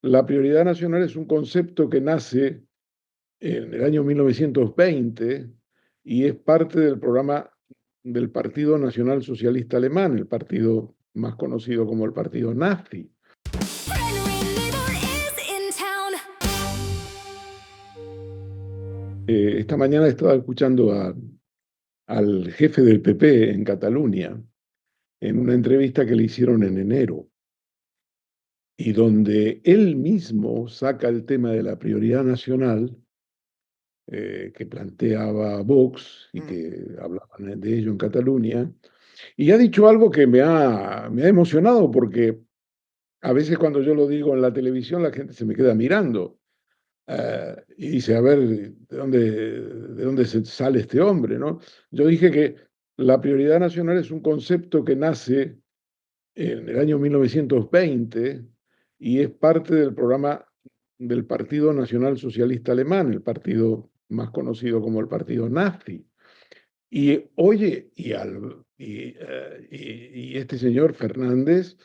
La prioridad nacional es un concepto que nace en el año 1920 y es parte del programa del Partido Nacional Socialista Alemán, el partido más conocido como el partido nazi. Esta mañana estaba escuchando al jefe del PP en Cataluña en una entrevista que le hicieron en enero y donde él mismo saca el tema de la prioridad nacional que planteaba Vox y Mm. que hablaban de ello en Cataluña. Y ha dicho algo que me ha emocionado porque a veces cuando yo lo digo en la televisión la gente se me queda mirando y dice, a ver, ¿de dónde sale este hombre? ¿No? Yo dije que la prioridad nacional es un concepto que nace en el año 1920 y es parte del programa del Partido Nacional Socialista Alemán, el partido más conocido como el partido nazi. Y oye, y este señor Fernández,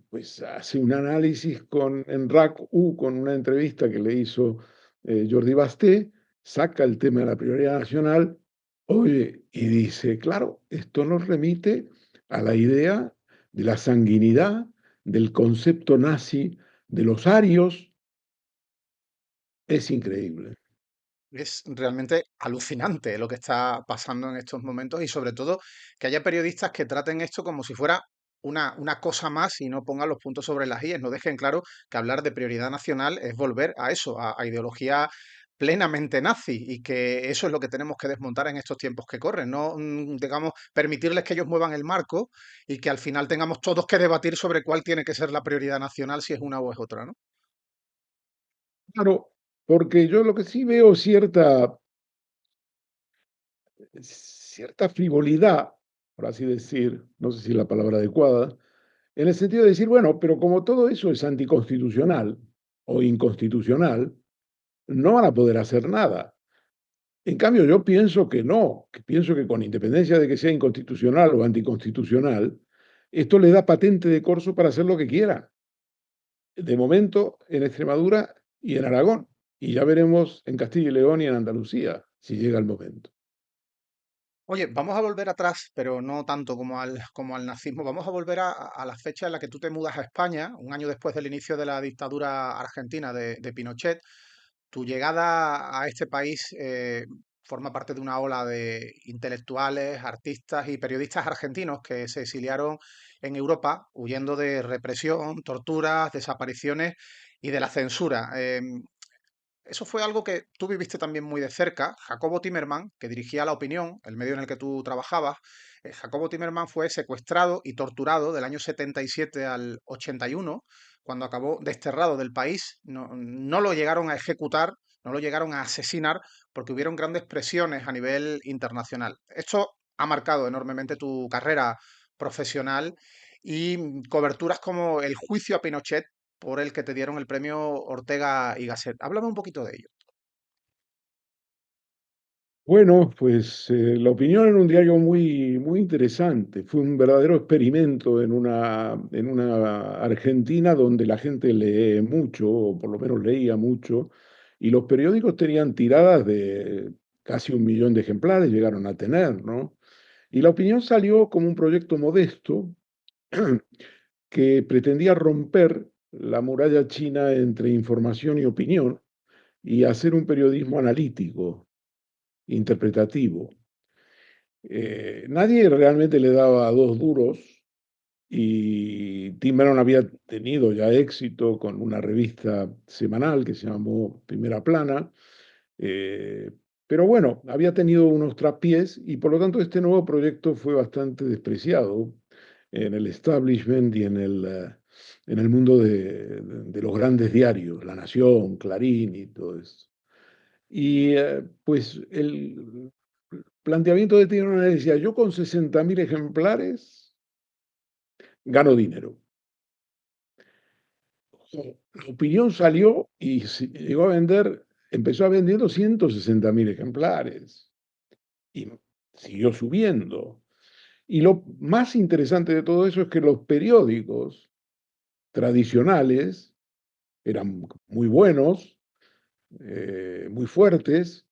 pues hace un análisis en RAC-U, con una entrevista que le hizo Jordi Basté, saca el tema de la prioridad nacional, oye, y dice, claro, esto nos remite a la idea de la sanguinidad, del concepto nazi de los arios. Es increíble. Es realmente alucinante lo que está pasando en estos momentos y sobre todo que haya periodistas que traten esto como si fuera una cosa más y no pongan los puntos sobre las íes, no dejen claro que hablar de prioridad nacional es volver a eso, a ideología plenamente nazi y que eso es lo que tenemos que desmontar en estos tiempos que corren, no digamos permitirles que ellos muevan el marco y que al final tengamos todos que debatir sobre cuál tiene que ser la prioridad nacional, si es una o es otra, ¿no? Claro, porque yo lo que sí veo cierta frivolidad, por así decir, no sé si es la palabra adecuada, en el sentido de decir, bueno, pero como todo eso es anticonstitucional o inconstitucional, no van a poder hacer nada. En cambio, yo pienso que no, que pienso que con independencia de que sea inconstitucional o anticonstitucional, esto le da patente de corso para hacer lo que quiera. De momento en Extremadura y en Aragón. Y ya veremos en Castilla y León y en Andalucía, si llega el momento. Oye, vamos a volver atrás, pero no tanto como al nazismo. Vamos a volver a la fecha en la que tú te mudas a España, un año después del inicio de la dictadura argentina de Pinochet. Tu llegada a este país forma parte de una ola de intelectuales, artistas y periodistas argentinos que se exiliaron en Europa huyendo de represión, torturas, desapariciones y de la censura. Eso fue algo que tú viviste también muy de cerca. Jacobo Timerman, que dirigía La Opinión, el medio en el que tú trabajabas, Jacobo Timerman fue secuestrado y torturado del año 77 al 81, cuando acabó desterrado del país. No, no lo llegaron a ejecutar, no lo llegaron a asesinar, porque hubieron grandes presiones a nivel internacional. Esto ha marcado enormemente tu carrera profesional y coberturas como el juicio a Pinochet por el que te dieron el premio Ortega y Gasset. Háblame un poquito de ello. Bueno, pues La Opinión era un diario muy interesante. Fue un verdadero experimento en una Argentina donde la gente lee mucho, o por lo menos leía mucho, y los periódicos tenían tiradas de casi 1 millón de ejemplares, llegaron a tener, ¿no? Y La Opinión salió como un proyecto modesto que pretendía romper la muralla china entre información y opinión y hacer un periodismo analítico, interpretativo. Nadie realmente le daba dos duros y Tim Bannon había tenido ya éxito con una revista semanal que se llamó Primera Plana, eh, pero bueno, había tenido unos traspiés y por lo tanto este nuevo proyecto fue bastante despreciado en el establishment y en el mundo de los grandes diarios, La Nación, Clarín y todo eso. Y pues el planteamiento de Tiene decía, yo con 60.000 ejemplares gano dinero. La Opinión salió y llegó a vender, empezó vendiendo 160.000 ejemplares y siguió subiendo. Y lo más interesante de todo eso es que los periódicos tradicionales eran muy buenos, muy fuertes,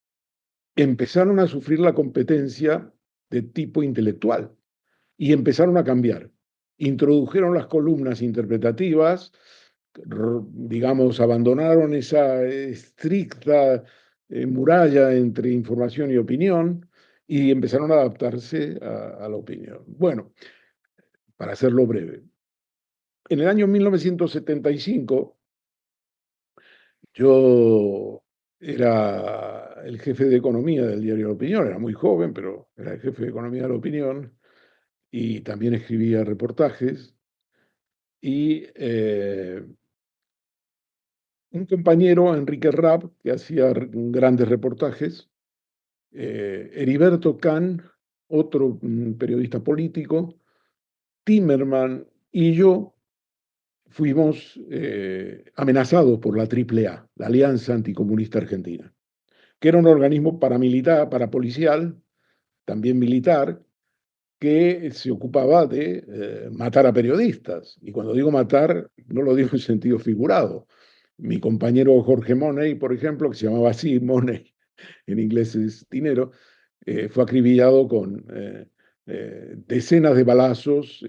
empezaron a sufrir la competencia de tipo intelectual y empezaron a cambiar. Introdujeron las columnas interpretativas, digamos, abandonaron esa estricta muralla entre información y opinión y empezaron a adaptarse a la opinión. Bueno, para hacerlo breve, en el año 1975 yo era el jefe de economía del diario La Opinión, era muy joven, pero era el jefe de economía de La Opinión y también escribía reportajes. Y un compañero, Enrique Rapp, que hacía grandes reportajes, Heriberto Kahn, otro periodista político, Timerman y yo fuimos amenazados por la AAA, la Alianza Anticomunista Argentina, que era un organismo paramilitar, parapolicial, también militar, que se ocupaba de matar a periodistas. Y cuando digo matar, no lo digo en sentido figurado. Mi compañero Jorge Money, por ejemplo, que se llamaba así, Money, en inglés es dinero, fue acribillado con decenas de balazos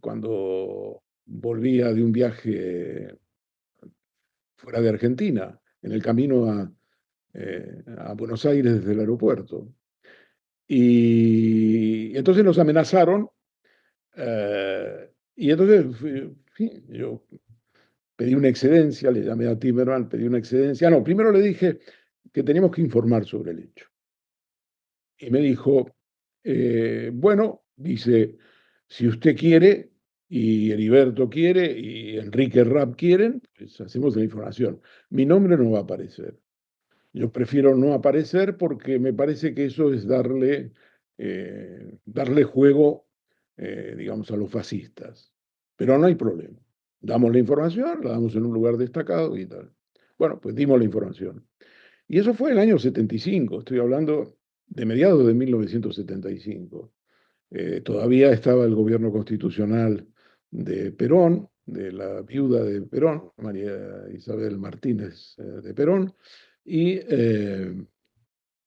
cuando volvía de un viaje fuera de Argentina, en el camino a Buenos Aires desde el aeropuerto. Y entonces nos amenazaron y entonces sí, yo pedí una excedencia, le llamé a Timerman, pedí una excedencia. No, primero le dije que teníamos que informar sobre el hecho. Y me dijo, bueno, dice, si usted quiere, y Heriberto quiere, y Enrique Rapp quieren, pues hacemos la información. Mi nombre no va a aparecer. Yo prefiero no aparecer porque me parece que eso es darle juego, digamos, a los fascistas. Pero no hay problema. Damos la información, la damos en un lugar destacado y tal. Bueno, pues dimos la información. Y eso fue el año 75, estoy hablando de mediados de 1975. Todavía estaba el gobierno constitucional de Perón, de la viuda de Perón, María Isabel Martínez de Perón, y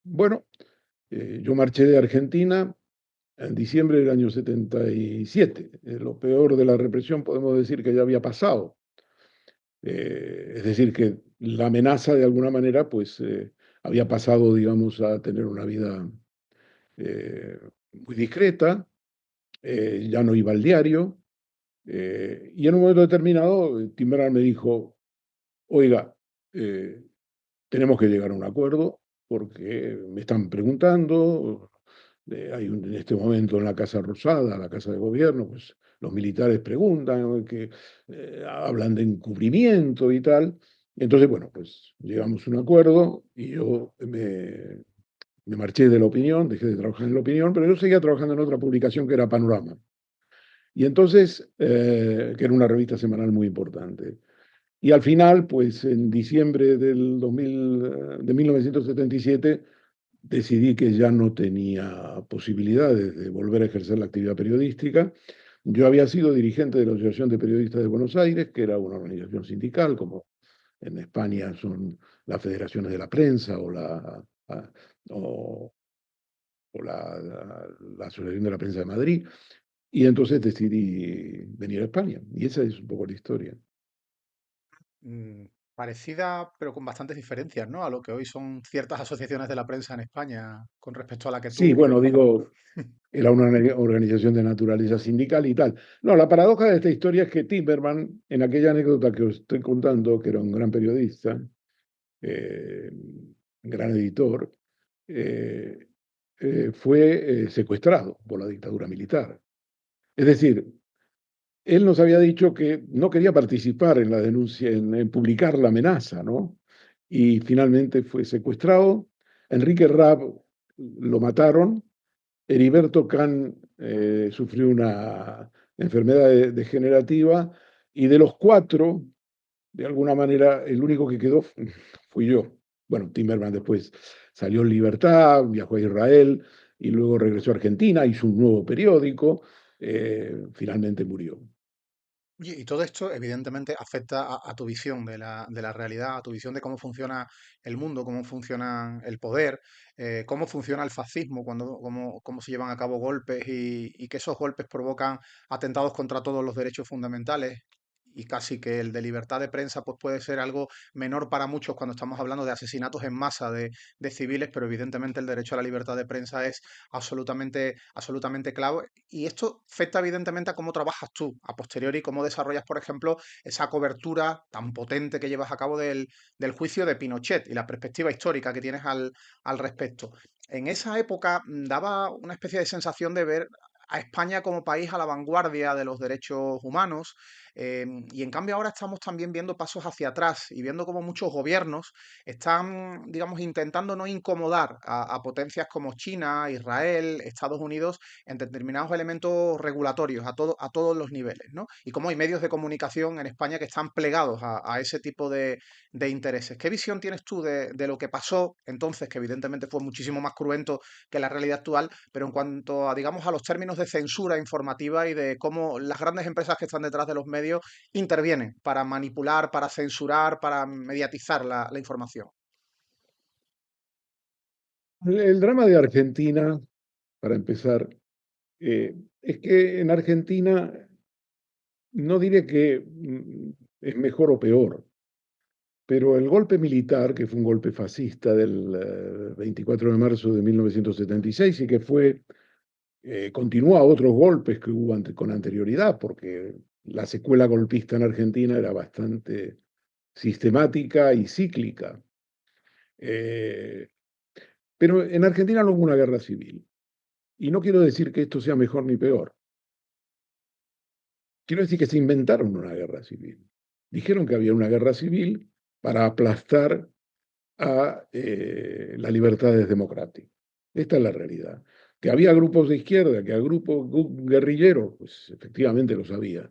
bueno, yo marché de Argentina en diciembre del año 77. Lo peor de la represión podemos decir que ya había pasado. Es decir, que la amenaza de alguna manera pues había pasado, digamos, a tener una vida eh, muy discreta, ya no iba al diario, y en un momento determinado Timberland me dijo, oiga, eh, tenemos que llegar a un acuerdo porque me están preguntando, en este momento en la Casa Rosada, la Casa de Gobierno, pues los militares preguntan, ¿no? Que hablan de encubrimiento y tal. Entonces, bueno, pues llegamos a un acuerdo y yo me marché de La Opinión, dejé de trabajar en La Opinión, pero yo seguía trabajando en otra publicación que era Panorama. Y entonces, que era una revista semanal muy importante. Y al final, pues en diciembre de 1977, decidí que ya no tenía posibilidades de volver a ejercer la actividad periodística. Yo había sido dirigente de la Asociación de Periodistas de Buenos Aires, que era una organización sindical, como en España son las federaciones de la prensa o, la Asociación de la Prensa de Madrid. Y entonces decidí venir a España. Y esa es un poco la historia. Mm, parecida, pero con bastantes diferencias, ¿no? A lo que hoy son ciertas asociaciones de la prensa en España con respecto a la que Sí, tú bueno, representabas. digo, era una organización de naturaleza sindical y tal. No, la paradoja de esta historia es que Timmerman, en aquella anécdota que os estoy contando, que era un gran periodista, eh, gran editor, eh, fue secuestrado por la dictadura militar. Es decir, él nos había dicho que no quería participar en la denuncia, en publicar la amenaza, ¿no? Y finalmente fue secuestrado. Enrique Rabb lo mataron. Heriberto Kahn sufrió una enfermedad degenerativa y de los cuatro, de alguna manera, el único que quedó fui yo. Bueno, Timmerman después salió en libertad, viajó a Israel y luego regresó a Argentina, hizo un nuevo periódico, finalmente murió. Oye, y todo esto evidentemente afecta a tu visión de la realidad, a tu visión de cómo funciona el mundo, cómo funciona el poder, cómo funciona el fascismo, cómo se llevan a cabo golpes y que esos golpes provocan atentados contra todos los derechos fundamentales. Y casi que el de libertad de prensa pues puede ser algo menor para muchos cuando estamos hablando de asesinatos en masa de civiles, pero evidentemente el derecho a la libertad de prensa es absolutamente clave. Y esto afecta evidentemente a cómo trabajas tú a posteriori, cómo desarrollas, por ejemplo, esa cobertura tan potente que llevas a cabo del juicio de Pinochet y la perspectiva histórica que tienes al respecto. En esa época daba una especie de sensación de ver a España como país a la vanguardia de los derechos humanos, y en cambio ahora estamos también viendo pasos hacia atrás y viendo como muchos gobiernos están, digamos, intentando no incomodar a potencias como China, Israel, Estados Unidos en determinados elementos regulatorios a todos los niveles, ¿no? Y cómo hay medios de comunicación en España que están plegados a ese tipo de intereses. ¿Qué visión tienes tú de lo que pasó entonces, que evidentemente fue muchísimo más cruento que la realidad actual, pero en cuanto a, digamos, a los términos de censura informativa y de cómo las grandes empresas que están detrás de los medios intervienen para manipular, para censurar, para mediatizar la información? El drama de Argentina, para empezar, es que en Argentina no diré que es mejor o peor, pero el golpe militar, que fue un golpe fascista del 24 de marzo de 1976 y seis y que fue, continuó a otros golpes que hubo con anterioridad, porque la secuela golpista en Argentina era bastante sistemática y cíclica. Eh, pero en Argentina no hubo una guerra civil. Y no quiero decir que esto sea mejor ni peor. Quiero decir que se inventaron una guerra civil. Dijeron que había una guerra civil para aplastar a las libertades democráticas. Esta es la realidad. Que había grupos de izquierda, que había grupos guerrilleros, pues efectivamente lo sabía,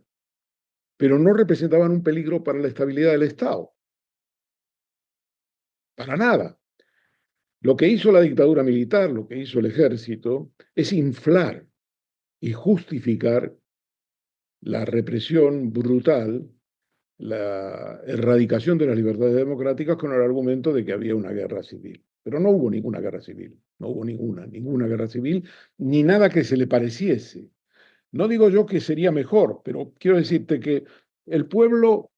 pero no representaban un peligro para la estabilidad del Estado, para nada. Lo que hizo la dictadura militar, lo que hizo el ejército, es inflar y justificar la represión brutal, la erradicación de las libertades democráticas con el argumento de que había una guerra civil. Pero no hubo ninguna guerra civil, no hubo ninguna guerra civil, ni nada que se le pareciese. No digo yo que sería mejor, pero quiero decirte que el pueblo,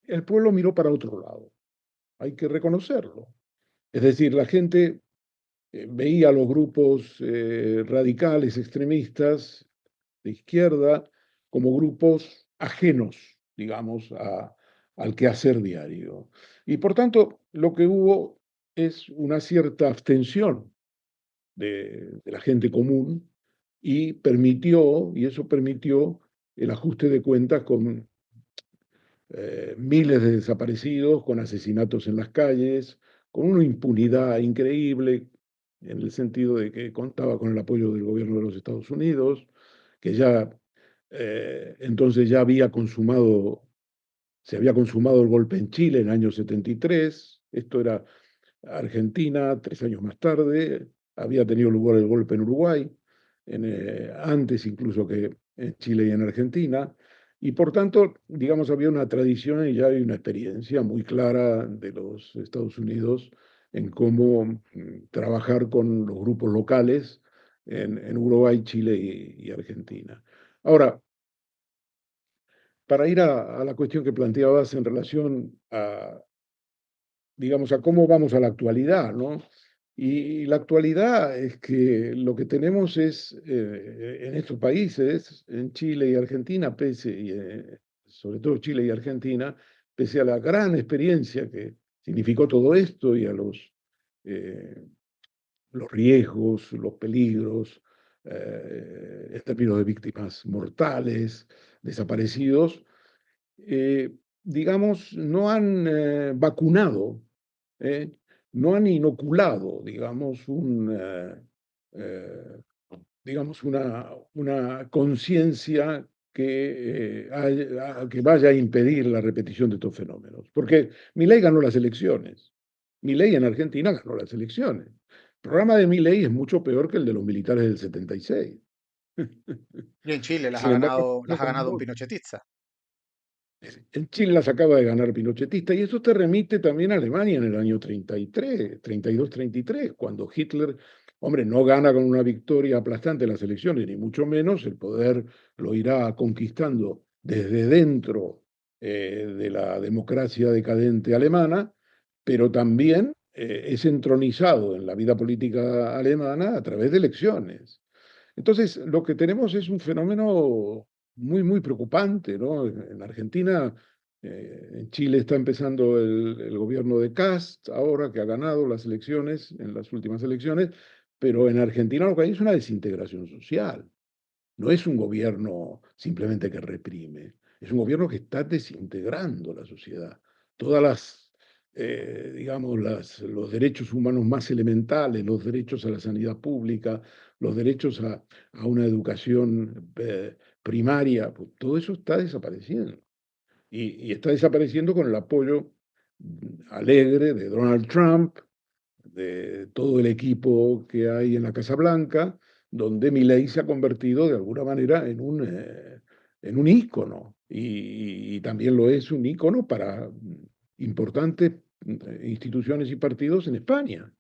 el pueblo miró para otro lado, hay que reconocerlo. Es decir, la gente veía a los grupos radicales, extremistas, de izquierda, como grupos ajenos, digamos, al quehacer diario. Y por tanto, lo que hubo es una cierta abstención de la gente común y eso permitió el ajuste de cuentas con miles de desaparecidos, con asesinatos en las calles, con una impunidad increíble, en el sentido de que contaba con el apoyo del gobierno de los Estados Unidos, que ya entonces ya se había consumado el golpe en Chile en el año 73, esto era Argentina, 3 años más tarde, había tenido lugar el golpe en Uruguay, antes incluso que en Chile y en Argentina, y por tanto, digamos, había una tradición y ya hay una experiencia muy clara de los Estados Unidos en cómo trabajar con los grupos locales en Uruguay, Chile y Argentina. Ahora, para ir a la cuestión que planteabas en relación a, digamos, a cómo vamos a la actualidad, ¿no? Y la actualidad es que lo que tenemos es, en estos países, en Chile y Argentina, sobre todo Chile y Argentina, pese a la gran experiencia que significó todo esto y a eh, los riesgos, los peligros, en términos de víctimas mortales, desaparecidos, eh, digamos, no han vacunado, ¿eh? No han inoculado, eh, digamos una conciencia que vaya a impedir la repetición de estos fenómenos. Porque Milei ganó las elecciones. Milei en Argentina ganó las elecciones. El programa de Milei es mucho peor que el de los militares del 76. Y en Chile Sin embargo, las ha ganado un ganó. pinochetista. En Chile las acaba de ganar pinochetista y eso te remite también a Alemania en el año 33, 32, 33, cuando Hitler, hombre, no gana con una victoria aplastante en las elecciones, ni mucho menos, el poder lo irá conquistando desde dentro de la democracia decadente alemana, pero también es entronizado en la vida política alemana a través de elecciones. Entonces, lo que tenemos es un fenómeno muy, muy preocupante, ¿no? En Argentina, en Chile está empezando el gobierno de Kast, ahora que ha ganado las elecciones, en las últimas elecciones, pero en Argentina lo que hay es una desintegración social. No es un gobierno simplemente que reprime, es un gobierno que está desintegrando la sociedad. Todas las, digamos, los derechos humanos más elementales, los derechos a la sanidad pública, los derechos a una educación primaria, pues, todo eso está desapareciendo. Y está desapareciendo con el apoyo alegre de Donald Trump, de todo el equipo que hay en la Casa Blanca, donde Milei se ha convertido de alguna manera en un ícono y también lo es un ícono para importantes instituciones y partidos en España.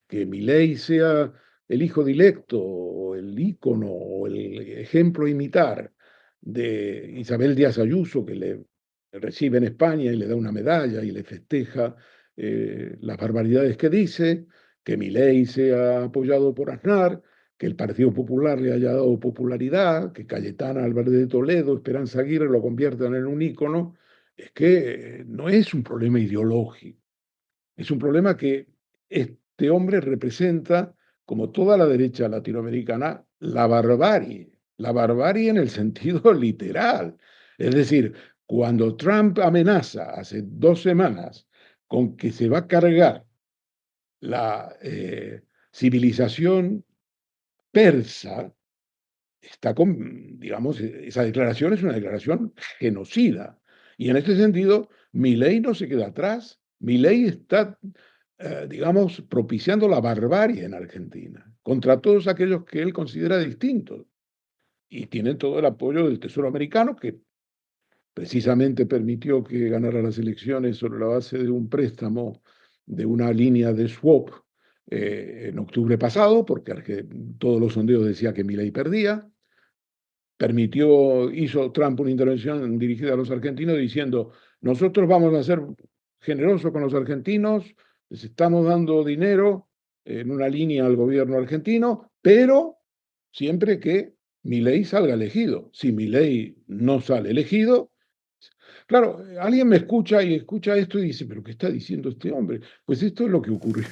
Que Milei sea el hijo directo o el ícono o el ejemplo a imitar de Isabel Díaz Ayuso, que le recibe en España y le da una medalla y le festeja las barbaridades que dice, que Milei sea apoyado por Aznar, que el Partido Popular le haya dado popularidad, que Cayetana Álvarez de Toledo, Esperanza Aguirre lo conviertan en un ícono, es que no es un problema ideológico, es un problema que este hombre representa, como toda la derecha latinoamericana, la barbarie en el sentido literal. Es decir, cuando Trump amenaza hace 2 semanas con que se va a cargar la civilización persa, está con, digamos, esa declaración es una declaración genocida. Y en este sentido, Milei no se queda atrás. Milei está, digamos, propiciando la barbarie en Argentina contra todos aquellos que él considera distintos. Y tiene todo el apoyo del Tesoro americano, que precisamente permitió que ganara las elecciones sobre la base de un préstamo de una línea de swap en octubre pasado, porque todos los sondeos decían que Milei perdía. Hizo Trump una intervención dirigida a los argentinos diciendo, nosotros vamos a ser generosos con los argentinos, les estamos dando dinero en una línea al gobierno argentino, pero siempre que Milei salga elegido. Si Milei no sale elegido, claro, alguien me escucha y escucha esto y dice, pero ¿qué está diciendo este hombre? Pues esto es lo que ocurrió.